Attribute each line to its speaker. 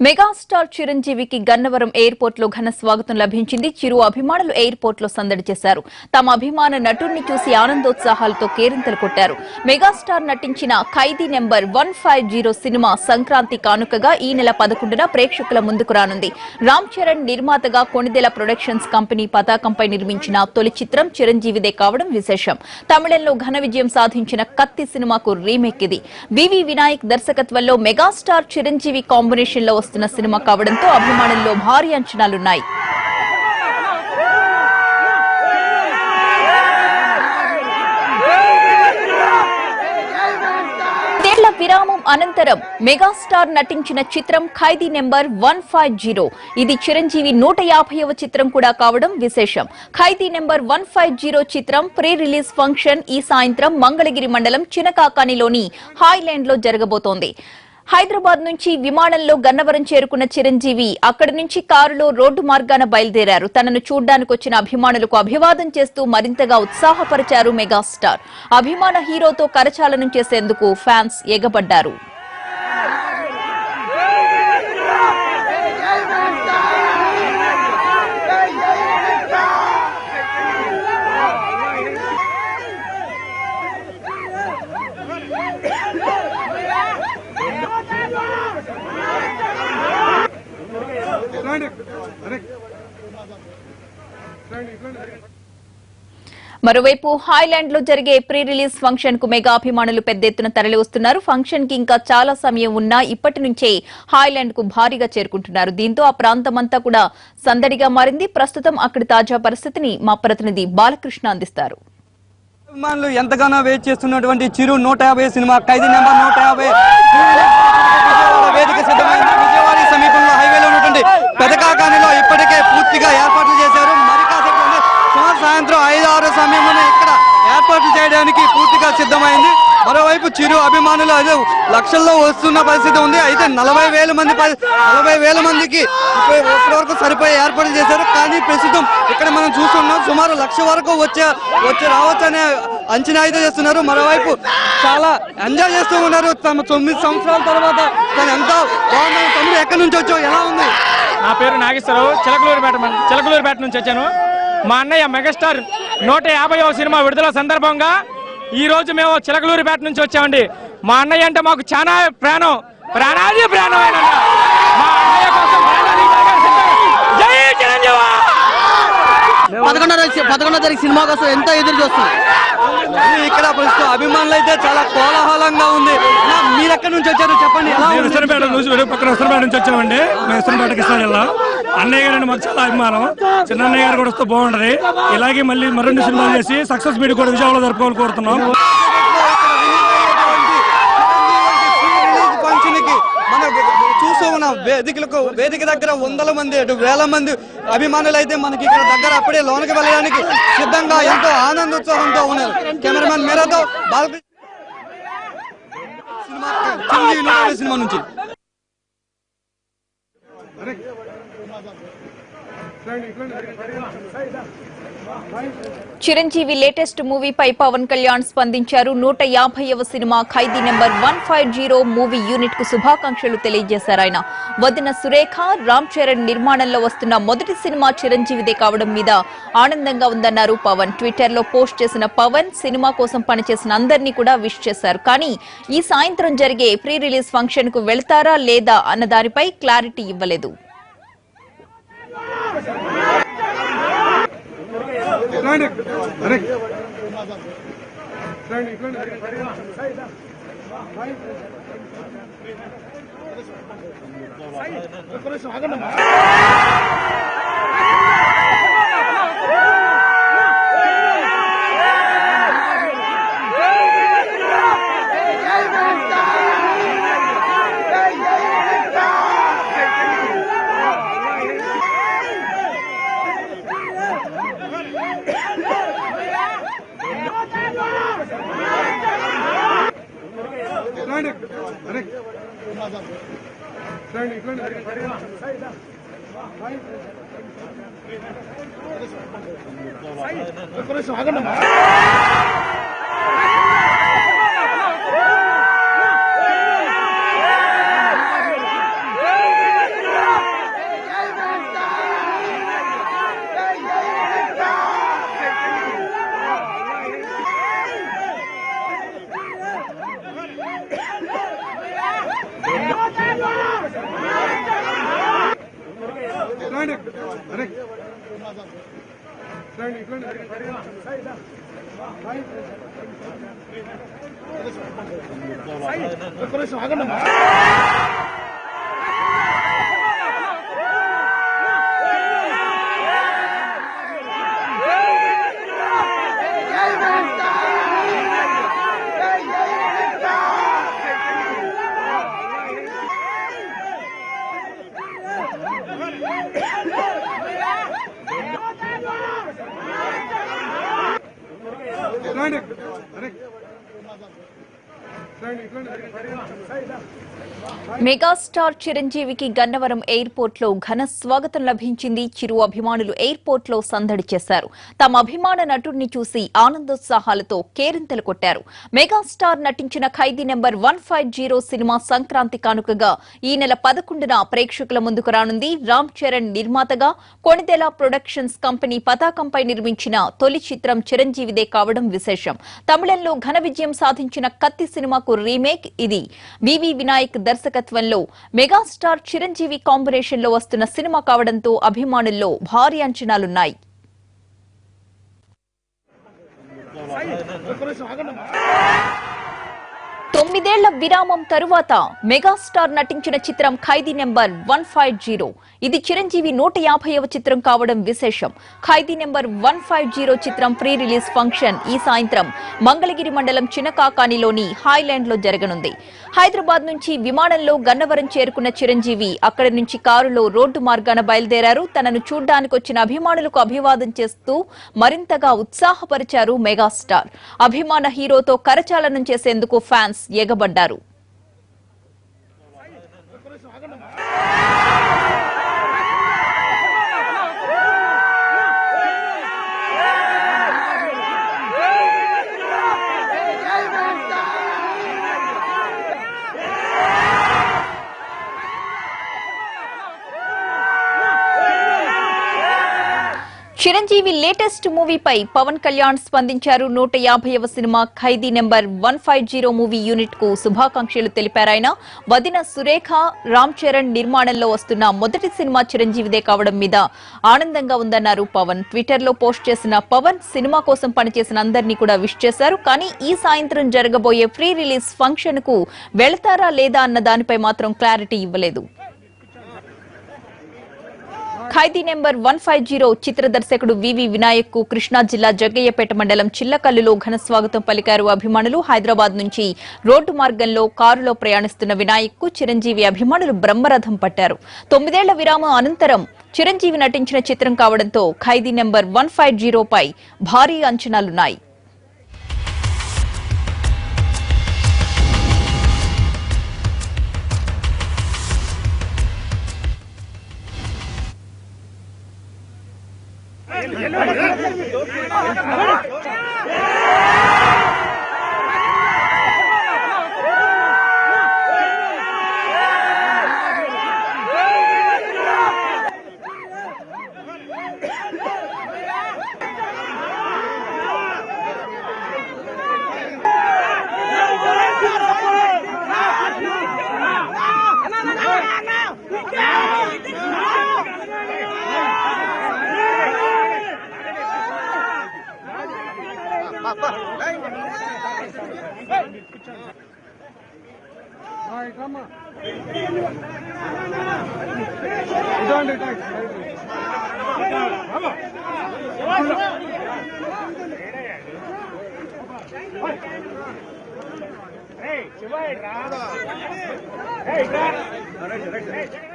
Speaker 1: Megastar చిరంజీవికి Gannavaram airport లో ఘన స్వాగతం లభించింది. చిరు అభిమానులు ఎయిర్పోర్ట్ లో సందడి చేశారు. తమ అభిమాన నటుడిని చూసి ఆనందోత్సాహాలతో కేరింతలు కొట్టారు. మెగాస్టార్ నటించిన ఖైదీ నెంబర్ 150 సినిమా సంక్రాంతి కానుకగా ఈ నెల 11న ప్రేక్షకుల ముందుకు రానుంది. రామ్ చరణ్ నిర్మాతగా కొణిదెల ప్రొడక్షన్స్ కంపెనీ పతాకంపై నిర్మించిన తొలి చిత్రం చిరంజీవిదే కావడం విశేషం. తమిళంలో ఘన విజయం సాధించిన కత్తి సినిమాకు రీమేక్ ఇది. బివి వినాయక్ దర్శకత్వంలో మెగాస్టార్ చిరంజీవి కాంబినేషన్ లో వస్తున్న సినిమా కావడంతో అభిమానుల్లో భారీ అంచనాలున్నాయి. విరామం అనంతరం మెగాస్టార్ నటించిన చిత్రం ఖైదీ నెంబర్ 150. ఇది చిరంజీవి 150వ చిత్రం కూడా కావడం విశేషం. ఖైదీ నెంబర్ 150 చిత్రం ప్రీ రిలీజ్ ఫంక్షన్ ఈ సాయంత్రం మంగళగిరి మండలం చినకాకానిలోని హాయ్లాండ్ లో జరగబోతోంది. హైదరాబాద్ నుంచి విమానంలో గన్నవరం చేరుకున్న చిరంజీవి అక్కడి నుంచి కారులో రోడ్డు మార్గాన బయలుదేరారు. తనను చూడ్డానికి వచ్చిన అభిమానులకు అభివాదం చేస్తూ మరింతగా ఉత్సాహపరిచారు మెగాస్టార్. అభిమాన హీరోతో కరచాలనం చేసేందుకు ఫ్యాన్స్ ఎగబడ్డారు. మరోవైపు హాయ్లాండ్ లో జరిగే ప్రీ రిలీజ్ ఫంక్షన్ కు మెగా అభిమానులు పెద్ద ఎత్తున తరలి వస్తున్నారు. ఫంక్షన్ కి ఇంకా చాలా సమయం ఉన్నా ఇప్పటి నుంచే హాయ్లాండ్ కు భారీగా చేరుకుంటున్నారు. దీంతో ఆ ప్రాంతమంతా కూడా సందడిగా మారింది. ప్రస్తుతం అక్కడి తాజా పరిస్థితిని మా ప్రతినిధి బాలకృష్ణ అందిస్తారు.
Speaker 2: అభిమానులు ఎంతగానో వెయిట్ చేస్తున్నటువంటి చిరు 150 సినిమా ఖైదీ నెంబర్ 150 వేదిక సిద్ధమైంది. విజయవాడ సమీపంలో హైవేలో ఉన్నటువంటి పెదకాకానిలో ఇప్పటికే పూర్తిగా ఏర్పాట్లు చేశారు. మరి కాసేపు సుమారు సాయంత్రం 5-6 సమయంలోనే ఇక్కడ ఏర్పాట్లు చేయడానికి పూర్తిగా సిద్ధమైంది. మరోవైపు చిరు అభిమానులు అదే లక్షల్లో వస్తున్న పరిస్థితి ఉంది. అయితే 40,000 మందికి ఇప్పటి వరకు సరిపోయే ఏర్పాట్లు చేశారు. కానీ ప్రస్తుతం ఇక్కడ మనం చూస్తున్నాం సుమారు 1,00,000 వరకు రావచ్చు అనే అంచనా అయితే చేస్తున్నారు. మరోవైపు చాలా ఎంజాయ్ చేస్తూ ఉన్నారు. తమ 9 సంవత్సరాల తర్వాత తను ఎంత బాగుందని. తమ్ముడు ఎక్కడి నుంచి వచ్చావు, ఎలా ఉంది?
Speaker 3: నా పేరు నాగేశ్వరరావు, చిలకలూరుపేట నుంచి వచ్చాను. మా అన్నయ్య మెగాస్టార్ 150వ సినిమా విడుదల సందర్భంగా ఈ రోజు మేము చిలకలూరుపేట నుంచి వచ్చామండి. మా అన్నయ్య అంటే మాకు చాలా ప్రాణాది ప్రాణమైన మా అన్నయ్య కోసం జై చిరంజీవి.
Speaker 4: 11వ తారీఖు సినిమా కోసం ఎంతో ఎదురు చూస్తున్నాం.
Speaker 2: ఇక్కడ ప్రస్తుతం అభిమానులు అయితే చాలా కోలాహలంగా ఉంది. మీరు ఎక్కడి నుంచి వచ్చారు చెప్పండి.
Speaker 3: పక్కన వస్తరపేట నుంచి వచ్చామండి. మేము వస్తరపేట కృష్ణా జిల్లా. అన్నయ్య గారు మాకు చాలా అభిమానం. చిన్న అన్నయ్య గారు కూడా వస్తే బాగుంటది. ఇలాగే మళ్ళీ మరిన్ని సినిమాలు చేసి సక్సెస్ మీట్ కూడా విజయవాడలో జరుపుకోవాలని కోరుతున్నాం.
Speaker 2: చూస్తూ ఉన్న వేదిక దగ్గర 100 మంది 1,000 మంది అభిమానులు అయితే మనకి ఇక్కడ దగ్గర అప్పుడే లోనికి వెళ్ళడానికి సిద్ధంగా ఎంతో ఆనందోత్సాహంతో ఉన్నారు. కెమెరామెన్ మేరాతో బాలకృష్ణ సినిమా నుంచి.
Speaker 1: చిరంజీవి లేటెస్ట్ మూవీపై పవన్ కళ్యాణ్ స్పందించారు. 150వ సినిమా ఖైదీ నెంబర్ 150 మూవీ యూనిట్ కు శుభాకాంక్షలు తెలియజేశారు ఆయన. వదిన సురేఖ, రామ్ చరణ్ నిర్మాణంలో వస్తున్న మొదటి సినిమా చిరంజీవిదే కావడం మీద ఆనందంగా ఉందన్నారు పవన్. ట్విట్టర్ లో పోస్ట్ చేసిన పవన్ సినిమా కోసం పనిచేసిన అందరినీ కూడా విష్ చేశారు. కానీ ఈ సాయంత్రం జరిగే ప్రీ రిలీజ్ ఫంక్షన్ కు వెళ్తారా లేదా అన్న దానిపై క్లారిటీ ఇవ్వలేదు. మెగాస్టార్ చిరంజీవికి గన్నవరం ఎయిర్పోర్ట్ లో ఘన స్వాగతం లభించింది. చిరు అభిమానులు ఎయిర్పోర్ట్ లో సందడి చేశారు. తమ అభిమాన నటుడిని చూసి ఆనందోత్సాహాలతో కేరింతలు కొట్టారు. మెగాస్టార్ నటించిన ఖైదీ నెంబర్ 150 సినిమా సంక్రాంతి కానుకగా ఈ నెల 11న ప్రేక్షకుల ముందుకు రానుంది. రామ్ చరణ్ నిర్మాతగా కొణిదెల ప్రొడక్షన్స్ కంపెనీ పతాకంపై నిర్మించిన తొలి చిత్రం చిరంజీవిదే కావడం విశేషం. తమిళంలో ఘన విజయం సాధించిన కత్తి సినిమాకు రీమేక్ ఇది. వివి వినాయక్ దర్శకత్వంలో మెగాస్టార్ చిరంజీవి కాంబినేషన్ లో వస్తున్న సినిమా కావడంతో అభిమానుల్లో భారీ అంచనాలున్నాయి. తొమ్మిదేళ్ల విరామం తరువాత మెగాస్టార్ నటించిన చిత్రం ఖైదీ నెంబర్ 150. ఇది చిరంజీవి 150వ చిత్రం కావడం విశేషం. ఖైదీ నెంబర్ 150 చిత్రం ప్రీ రిలీజ్ ఫంక్షన్ ఈ సాయంత్రం మంగళగిరి మండలం చినకాకానిలోని హైలాండ్ లో జరగనుంది. హైదరాబాద్ నుంచి విమానంలో గన్నవరం చేరుకున్న చిరంజీవి అక్కడి నుంచి కారులో రోడ్డు మార్గాన బయలుదేరారు. తనను చూడ్డానికి వచ్చిన అభిమానులకు అభివాదం చేస్తూ మరింతగా ఉత్సాహపరిచారు మెగాస్టార్. అభిమాన హీరోతో కరచాలనం చేసేందుకు ఫ్యాన్స్ ఎగబడ్డారు. చిరంజీవి లేటెస్ట్ మూవీపై పవన్ కళ్యాణ్ స్పందించారు. 150వ సినిమా ఖైదీ నెంబర్ 150 మూవీ యూనిట్ కు శుభాకాంక్షలు తెలిపారాయన. వదిన సురేఖ, రామ్ చరణ్ నిర్మాణంలో వస్తున్న మొదటి సినిమా చిరంజీవిదే కావడం మీద ఆనందంగా ఉందన్నారు పవన్. ట్విట్టర్ లో పోస్ట్ చేసిన పవన్ సినిమా కోసం పనిచేసిన అందరినీ కూడా విష్ చేశారు. కానీ ఈ సాయంత్రం జరగబోయే ప్రీ రిలీజ్ ఫంక్షన్ కు వెళతారా లేదా అన్న దానిపై మాత్రం క్లారిటీ ఇవ్వలేదు. ఖైదీ నెంబర్ 150 చిత్ర దర్శకుడు వివి వినాయక్ కు కృష్ణా జిల్లా జగ్గయ్యపేట మండలం చిల్లకల్లులో ఘన స్వాగతం పలికారు అభిమానులు. హైదరాబాద్ నుంచి రోడ్డు మార్గంలో కారులో ప్రయాణిస్తున్న వినాయక్ కు చిరంజీవి అభిమానులు బ్రహ్మరథం పట్టారు. 9 ఏళ్ల విరామం అనంతరం చిరంజీవి నటించిన చిత్రం కావడంతో ఖైదీ నెంబర్ 150 పై భారీ అంచనాలున్నాయి.
Speaker 5: Hey,